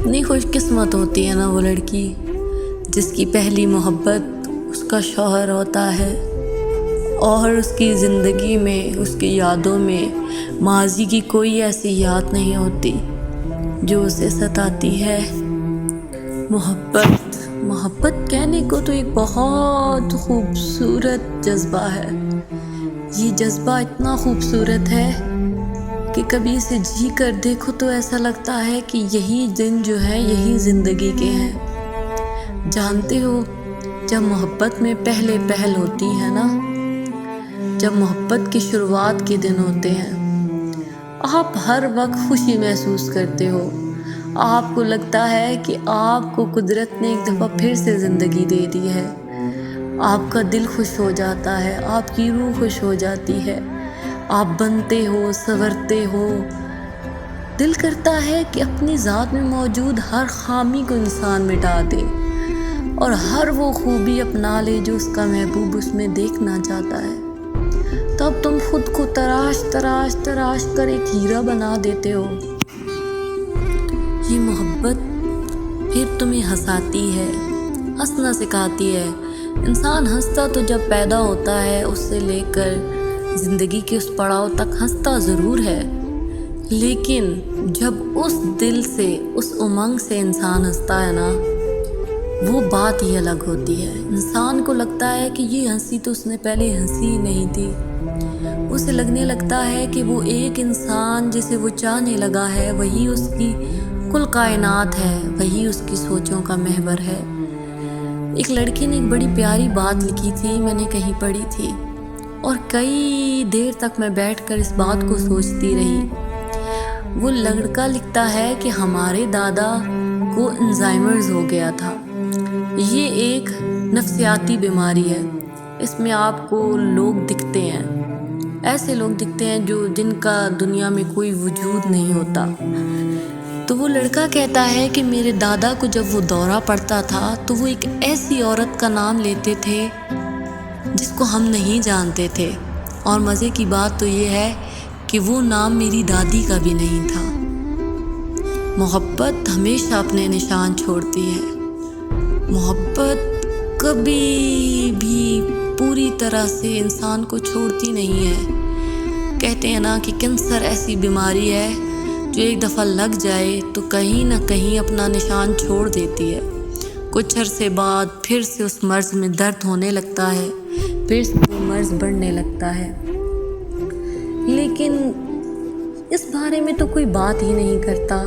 کتنی خوش قسمت ہوتی ہے نا وہ لڑکی جس کی پہلی محبت اس کا شوہر ہوتا ہے اور اس کی زندگی میں، اس کی یادوں میں ماضی کی کوئی ایسی یاد نہیں ہوتی جو اسے ستاتی ہے۔ محبت کہنے کو تو ایک بہت خوبصورت جذبہ ہے۔ یہ جذبہ اتنا خوبصورت ہے کہ کبھی اسے جی کر دیکھو تو ایسا لگتا ہے کہ یہی دن جو ہے یہی زندگی کے ہیں۔ جانتے ہو جب محبت میں پہل ہوتی ہے نا، جب محبت کی شروعات کے دن ہوتے ہیں، آپ ہر وقت خوشی محسوس کرتے ہو۔ آپ کو لگتا ہے کہ آپ کو قدرت نے ایک دفعہ پھر سے زندگی دے دی ہے۔ آپ کا دل خوش ہو جاتا ہے، آپ کی روح خوش ہو جاتی ہے، آپ بنتے ہو، سنورتے ہو۔ دل کرتا ہے کہ اپنی ذات میں موجود ہر خامی کو انسان مٹا دے اور ہر وہ خوبی اپنا لے جو اس کا محبوب اس میں دیکھنا چاہتا ہے۔ تب تم خود کو تراش کر ایک ہیرا بنا دیتے ہو۔ یہ محبت پھر تمہیں ہنساتی ہے، ہنسنا سکھاتی ہے۔ انسان ہنستا تو جب پیدا ہوتا ہے، اس سے لے کر زندگی کے اس پڑاؤ تک ہنستا ضرور ہے، لیکن جب اس دل سے، اس امنگ سے انسان ہنستا ہے نا، وہ بات ہی الگ ہوتی ہے۔ انسان کو لگتا ہے کہ یہ ہنسی تو اس نے پہلے ہنسی ہی نہیں تھی۔ اسے لگنے لگتا ہے کہ وہ ایک انسان جسے وہ چاہنے لگا ہے وہی اس کی کل کائنات ہے، وہی اس کی سوچوں کا محور ہے۔ ایک لڑکی نے ایک بڑی پیاری بات لکھی تھی، میں نے کہیں پڑھی تھی، اور کئی دیر تک میں بیٹھ کر اس بات کو سوچتی رہی۔ وہ لڑکا لکھتا ہے کہ ہمارے دادا کو الزائمرز ہو گیا تھا۔ یہ ایک نفسیاتی بیماری ہے۔ اس میں آپ کو لوگ دکھتے ہیں، ایسے لوگ دکھتے ہیں جن کا دنیا میں کوئی وجود نہیں ہوتا۔ تو وہ لڑکا کہتا ہے کہ میرے دادا کو جب وہ دورہ پڑتا تھا تو وہ ایک ایسی عورت کا نام لیتے تھے جس کو ہم نہیں جانتے تھے، اور مزے کی بات تو یہ ہے کہ وہ نام میری دادی کا بھی نہیں تھا۔ محبت ہمیشہ اپنے نشان چھوڑتی ہے۔ محبت کبھی بھی پوری طرح سے انسان کو چھوڑتی نہیں ہے۔ کہتے ہیں نا کہ کینسر ایسی بیماری ہے جو ایک دفعہ لگ جائے تو کہیں نہ کہیں اپنا نشان چھوڑ دیتی ہے۔ کچھ عرصے بعد پھر سے اس مرض میں درد ہونے لگتا ہے، پھر سے وہ مرض بڑھنے لگتا ہے، لیکن اس بارے میں تو کوئی بات ہی نہیں کرتا۔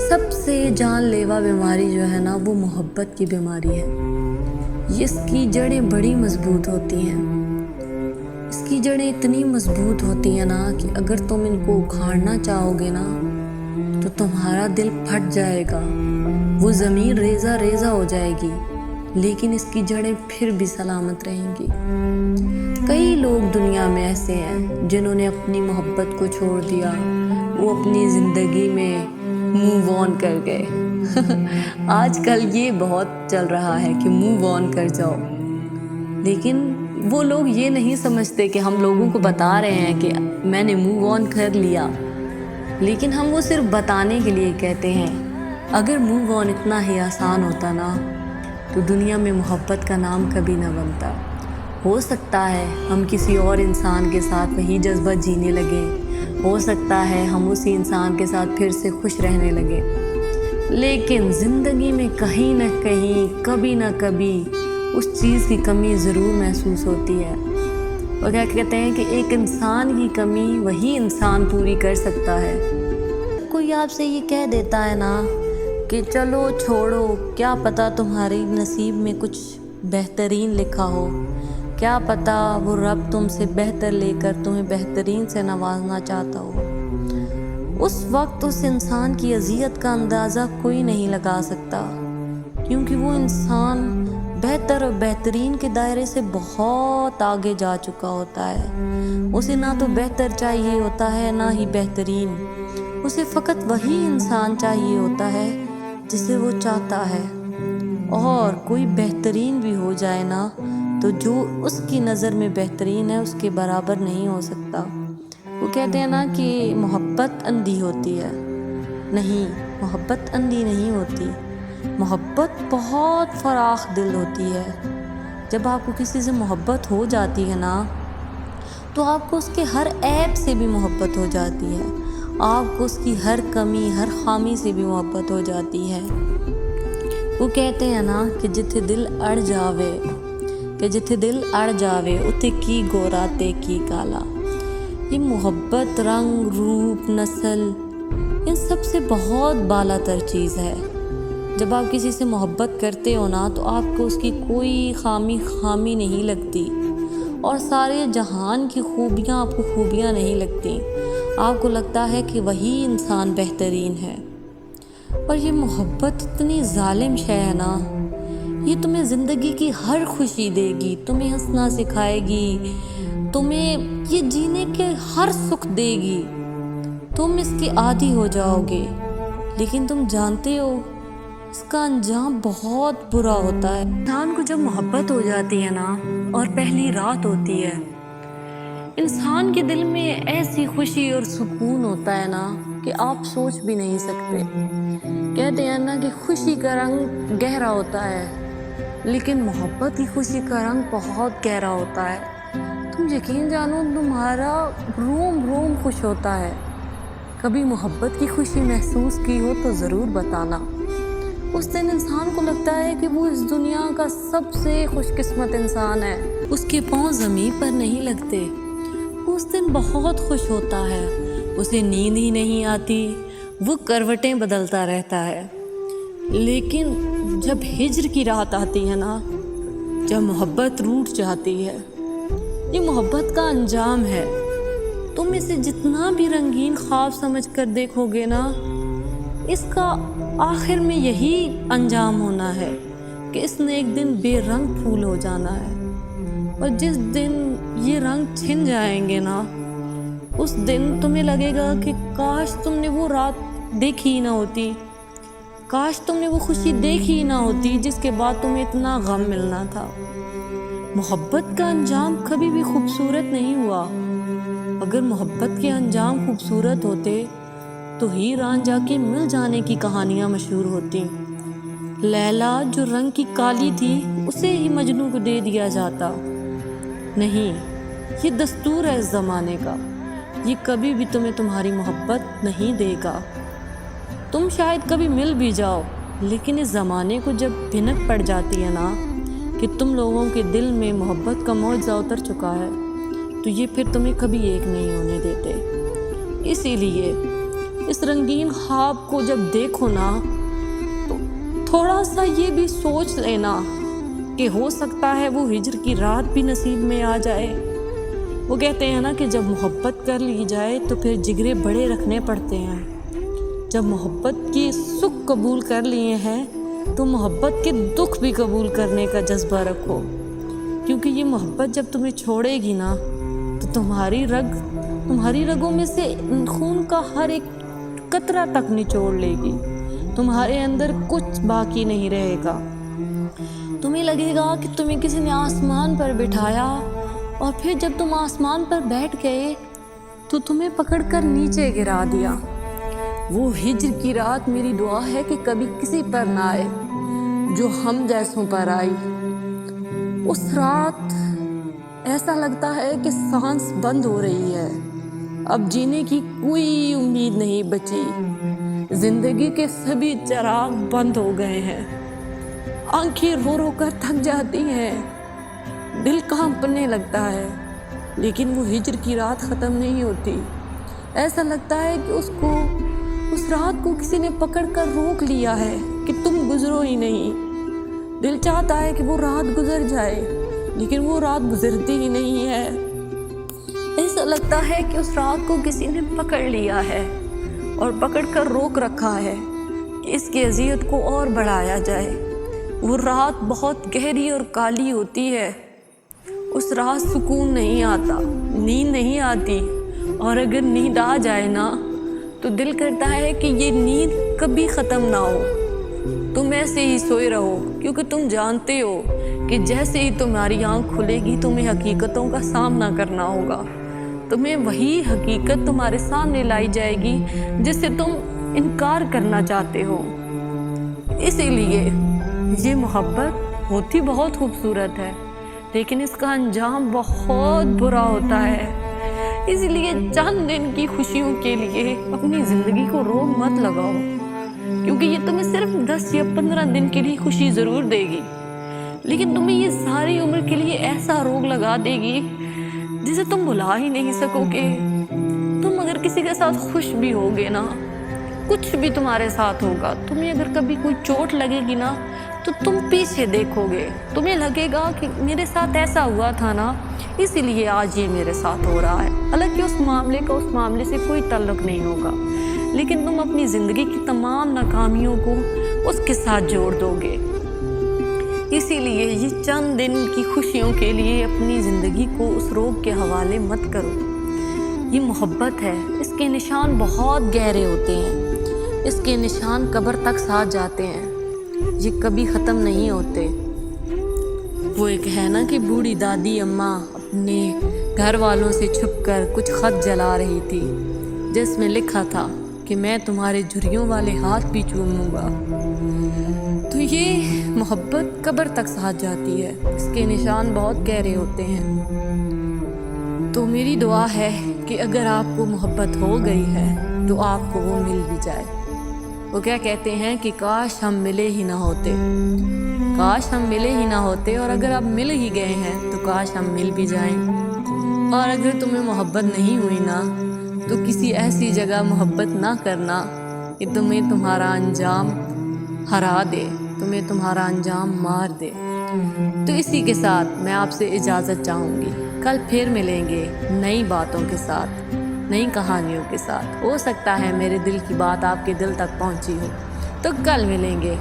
سب سے جان لیوا بیماری جو ہے نا وہ محبت کی بیماری ہے۔ اس کی جڑیں بڑی مضبوط ہوتی ہیں، اس کی جڑیں اتنی مضبوط ہوتی ہیں نا کہ اگر تم ان کو اکھاڑنا چاہو گے نا تو تمہارا دل پھٹ جائے گا، وہ زمین ریزہ ریزہ ہو جائے گی، لیکن اس کی جڑیں پھر بھی سلامت رہیں گی۔ کئی لوگ دنیا میں ایسے ہیں جنہوں نے اپنی محبت کو چھوڑ دیا، وہ اپنی زندگی میں موو آن کر گئے۔ آج کل یہ بہت چل رہا ہے کہ موو آن کر جاؤ، لیکن وہ لوگ یہ نہیں سمجھتے کہ ہم لوگوں کو بتا رہے ہیں کہ میں نے موو آن کر لیا، لیکن ہم وہ صرف بتانے کے لیے کہتے ہیں۔ اگر موو آن اتنا ہی آسان ہوتا نا تو دنیا میں محبت کا نام کبھی نہ بنتا۔ ہو سکتا ہے ہم کسی اور انسان کے ساتھ وہی جذبہ جینے لگے، ہو سکتا ہے ہم اسی انسان کے ساتھ پھر سے خوش رہنے لگے، لیکن زندگی میں کہیں نہ کہیں، کبھی نہ کبھی اس چیز کی کمی ضرور محسوس ہوتی ہے۔ اور کیا کہتے ہیں کہ ایک انسان کی کمی وہی انسان پوری کر سکتا ہے۔ کوئی آپ سے یہ کہہ دیتا ہے نا کہ چلو چھوڑو، کیا پتہ تمہاری نصیب میں کچھ بہترین لکھا ہو، کیا پتہ وہ رب تم سے بہتر لے کر تمہیں بہترین سے نوازنا چاہتا ہو، اس وقت اس انسان کی اذیت کا اندازہ کوئی نہیں لگا سکتا، کیونکہ وہ انسان بہتر اور بہترین کے دائرے سے بہت آگے جا چکا ہوتا ہے۔ اسے نہ تو بہتر چاہیے ہوتا ہے نہ ہی بہترین، اسے فقط وہی انسان چاہیے ہوتا ہے جسے وہ چاہتا ہے، اور کوئی بہترین بھی ہو جائے نا تو جو اس کی نظر میں بہترین ہے اس کے برابر نہیں ہو سکتا۔ وہ کہتے ہیں نا کہ محبت اندھی ہوتی ہے، نہیں، محبت اندھی نہیں ہوتی، محبت بہت فراخ دل ہوتی ہے۔ جب آپ کو کسی سے محبت ہو جاتی ہے نا تو آپ کو اس کے ہر عیب سے بھی محبت ہو جاتی ہے، آپ کو اس کی ہر کمی ہر خامی سے بھی محبت ہو جاتی ہے۔ وہ کہتے ہیں نا کہ جتھے دل اڑ جاوے اتھے کی گورا تے کی کالا۔ یہ محبت رنگ روپ نسل ان سب سے بہت بالا تر چیز ہے۔ جب آپ کسی سے محبت کرتے ہو نا تو آپ کو اس کی کوئی خامی نہیں لگتی، اور سارے جہان کی خوبیاں آپ کو خوبیاں نہیں لگتی، آپ کو لگتا ہے کہ وہی انسان بہترین ہے۔ اور یہ محبت اتنی ظالم شے ہے نا، یہ تمہیں زندگی کی ہر خوشی دے گی، تمہیں ہنسنا سکھائے گی، تمہیں یہ جینے کے ہر سکھ دے گی، تم اس کے عادی ہو جاؤ گے، لیکن تم جانتے ہو اس کا انجام بہت برا ہوتا ہے۔ انسان کو جب محبت ہو جاتی ہے نا اور پہلی رات ہوتی ہے، انسان کے دل میں ایسی خوشی اور سکون ہوتا ہے نا کہ آپ سوچ بھی نہیں سکتے۔ کہتے ہیں نا کہ خوشی کا رنگ گہرا ہوتا ہے، لیکن محبت کی خوشی کا رنگ بہت گہرا ہوتا ہے۔ تم یقین جانو تمہارا روم روم خوش ہوتا ہے۔ کبھی محبت کی خوشی محسوس کی ہو تو ضرور بتانا۔ اس دن انسان کو لگتا ہے کہ وہ اس دنیا کا سب سے خوش قسمت انسان ہے، اس کے پاؤں زمین پر نہیں لگتے۔ وہ اس دن بہت خوش ہوتا ہے، اسے نیند ہی نہیں آتی، وہ کروٹیں بدلتا رہتا ہے۔ لیکن جب ہجر کی رات آتی ہے نا، جب محبت روٹھ جاتی ہے، یہ محبت کا انجام ہے۔ تم اسے جتنا بھی رنگین خواب سمجھ کر دیکھو گے نا، اس کا آخر میں یہی انجام ہونا ہے کہ اس نے ایک دن بے رنگ پھول ہو جانا ہے، اور جس دن یہ رنگ چھن جائیں گے نا، اس دن تمہیں لگے گا کہ کاش تم نے وہ رات دیکھی ہی نہ ہوتی، کاش تم نے وہ خوشی دیکھی ہی نہ ہوتی جس کے بعد تمہیں اتنا غم ملنا تھا۔ محبت کا انجام کبھی بھی خوبصورت نہیں ہوا۔ اگر محبت کے انجام خوبصورت ہوتے تو ہیر رانجھا کے مل جانے کی کہانیاں مشہور ہوتی۔ لیلا جو رنگ کی کالی تھی اسے ہی مجنوں کو دے دیا جاتا۔ نہیں، یہ دستور ہے اس زمانے کا، یہ کبھی بھی تمہیں تمہاری محبت نہیں دے گا۔ تم شاید کبھی مل بھی جاؤ، لیکن اس زمانے کو جب بھنک پڑ جاتی ہے نا کہ تم لوگوں کے دل میں محبت کا معجزہ اتر چکا ہے، تو یہ پھر تمہیں کبھی ایک نہیں ہونے دیتے۔ اسی لیے اس رنگین خواب کو جب دیکھو نا تو تھوڑا سا یہ بھی سوچ لینا کہ ہو سکتا ہے وہ ہجر کی رات بھی نصیب میں آ جائے۔ وہ کہتے ہیں نا کہ جب محبت کر لی جائے تو پھر جگرے بڑے رکھنے پڑتے ہیں۔ جب محبت کی سکھ قبول کر لیے ہیں تو محبت کے دکھ بھی قبول کرنے کا جذبہ رکھو، کیونکہ یہ محبت جب تمہیں چھوڑے گی نا تو تمہاری رگوں میں سے خون کا ہر ایک قطرہ تک نچوڑ لے گی، تمہارے اندر کچھ باقی نہیں رہے گا۔ تمہیں لگے گا کہ تمہیں کسی نے آسمان پر بٹھایا، اور پھر جب تم آسمان پر بیٹھ گئے تو تمہیں پکڑ کر نیچے گرا دیا۔ وہ ہجر کی رات میری دعا ہے کہ کبھی کسی پر نہ آئے جو ہم جیسوں پر آئی۔ اس رات ایسا لگتا ہے کہ سانس بند ہو رہی ہے، اب جینے کی کوئی امید نہیں بچی، زندگی کے سبھی چراغ بند ہو گئے ہیں، آنکھیں رو رو کر تھک جاتی ہیں، دل کانپنے لگتا ہے، لیکن وہ ہجر کی رات ختم نہیں ہوتی۔ ایسا لگتا ہے کہ اس رات کو کسی نے پکڑ کر روک لیا ہے کہ تم گزرو ہی نہیں۔ دل چاہتا ہے کہ وہ رات گزر جائے، لیکن وہ رات گزرتی ہی نہیں ہے۔ ایسا لگتا ہے کہ اس رات کو کسی نے پکڑ لیا ہے اور پکڑ کر روک رکھا ہے کہ اس کی اذیت کو اور بڑھایا جائے۔ وہ رات بہت گہری اور کالی ہوتی ہے، اس رات سکون نہیں آتا، نیند نہیں آتی، اور اگر نیند آ جائے نا تو دل کرتا ہے کہ یہ نیند کبھی ختم نہ ہو، تم ایسے ہی سوئے رہو، کیونکہ تم جانتے ہو کہ جیسے ہی تمہاری آنکھ کھلے گی تمہیں حقیقتوں کا سامنا کرنا ہوگا، تمہیں وہی حقیقت تمہارے سامنے لائی جائے گی جس سے تم انکار کرنا چاہتے ہو۔ اسی لیے یہ محبت ہوتی بہت خوبصورت ہے، لیکن اس کا انجام بہت برا ہوتا ہے۔ اس لیے چند دن کی خوشیوں کے لیے اپنی زندگی کو روک مت لگاؤ، کیونکہ یہ تمہیں صرف 10 یا 15 دن کے لیے خوشی ضرور دے گی، لیکن تمہیں یہ ساری عمر کے لیے ایسا روگ لگا دے گی جسے تم بھلا ہی نہیں سکو گے۔ تم اگر کسی کے ساتھ خوش بھی ہوگے نا، کچھ بھی تمہارے ساتھ ہوگا، تمہیں اگر کبھی کوئی چوٹ لگے گی نا تو تم پیچھے دیکھو گے، تمہیں لگے گا کہ میرے ساتھ ایسا ہوا تھا نا، اسی لیے آج یہ میرے ساتھ ہو رہا ہے۔ حالانکہ اس معاملے سے کوئی تعلق نہیں ہوگا، لیکن تم اپنی زندگی کی تمام ناکامیوں کو اس کے ساتھ جوڑ دو گے۔ اسی لیے یہ چند دن کی خوشیوں کے لیے اپنی زندگی کو اس روگ کے حوالے مت کرو۔ یہ محبت ہے، اس کے نشان بہت گہرے ہوتے ہیں، اس کے نشان قبر تک ساتھ جاتے ہیں، یہ کبھی ختم نہیں ہوتے۔ وہ ایک ہے نا کہ بوڑھی دادی اماں اپنے گھر والوں سے چھپ کر کچھ خط جلا رہی تھی، جس میں لکھا تھا کہ میں تمہارے جھریوں والے ہاتھ بھی چوموں گا۔ تو یہ محبت قبر تک ساتھ جاتی ہے، اس کے نشان بہت گہرے ہوتے ہیں۔ تو میری دعا ہے کہ اگر آپ کو محبت ہو گئی ہے تو آپ کو وہ مل بھی جائے۔ وہ کیا کہتے ہیں کہ کاش ہم ملے ہی نہ ہوتے، کاش ہم ملے ہی نہ ہوتے، اور اگر آپ مل ہی گئے ہیں تو کاش ہم مل بھی جائیں۔ اور اگر تمہیں محبت نہیں ہوئی نا تو کسی ایسی جگہ محبت نہ کرنا کہ تمہیں تمہارا انجام ہرا دے، تمہیں تمہارا انجام مار دے۔ تو اسی کے ساتھ میں آپ سے اجازت چاہوں گی، کل پھر ملیں گے نئی باتوں کے ساتھ، نئی کہانیوں کے ساتھ۔ ہو سکتا ہے میرے دل کی بات آپ کے دل تک پہنچی ہو، تو کل ملیں گے۔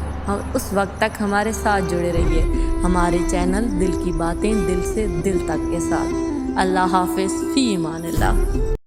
اس وقت تک ہمارے ساتھ جڑے رہیے ہمارے چینل دل کی باتیں دل سے دل تک کے ساتھ۔ اللہ حافظ، فی امان اللہ۔